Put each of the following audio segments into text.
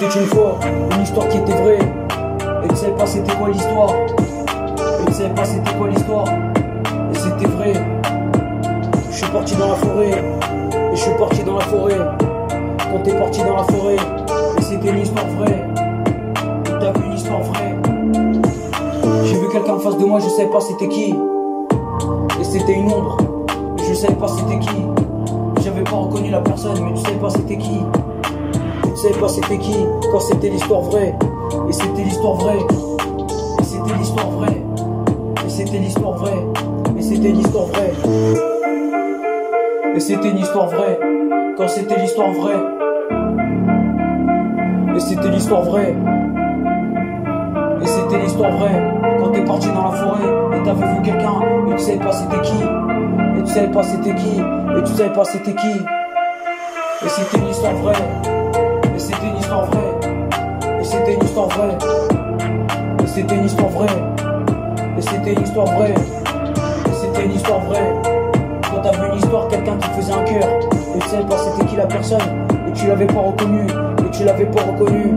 C'était une fois une histoire qui était vraie. Et tu savais pas c'était quoi l'histoire. Et tu savais pas c'était quoi l'histoire. Et c'était vrai. Je suis parti dans la forêt. Et je suis parti dans la forêt. Quand t'es parti dans la forêt. Et c'était une histoire vraie. Et t'as vu une histoire vraie. J'ai vu quelqu'un en face de moi, je savais pas c'était qui. Et c'était une ombre. Et je savais pas c'était qui. J'avais pas reconnu la personne, mais tu savais pas c'était qui. Et tu savais pas c'était qui. Quand c'était l'histoire vraie. Et c'était l'histoire vraie. Et c'était l'histoire vraie. Et c'était l'histoire vraie. Et c'était l'histoire vraie. Et c'était une histoire vraie. Quand c'était l'histoire vraie. Et c'était l'histoire vraie. Et c'était l'histoire vraie. Quand t'es parti dans la forêt et t'avais vu quelqu'un et tu savais pas c'était qui. Et tu savais pas c'était qui. Et tu savais pas c'était qui. Et c'était une histoire vraie. Et c'était une histoire vraie. Et c'était une histoire vraie. Et c'était une histoire vraie. Et c'était une histoire vraie. Et c'était une histoire vraie. Quand t'as vu une histoire, quelqu'un qui faisait un cœur. Et tu savais pas c'était qui la personne. Et tu l'avais pas reconnu. Et tu l'avais pas reconnu.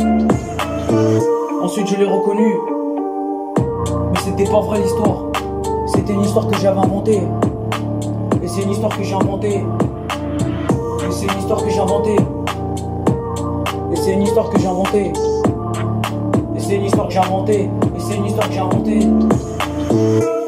Ensuite je l'ai reconnu. Mais c'était pas vrai l'histoire. C'était une histoire que j'avais inventée. Et c'est une histoire que j'ai inventée. Et c'est une histoire que j'ai inventée. Et c'est une histoire que j'ai inventée. Et c'est une histoire que j'ai inventée. Et c'est une histoire que j'ai inventée.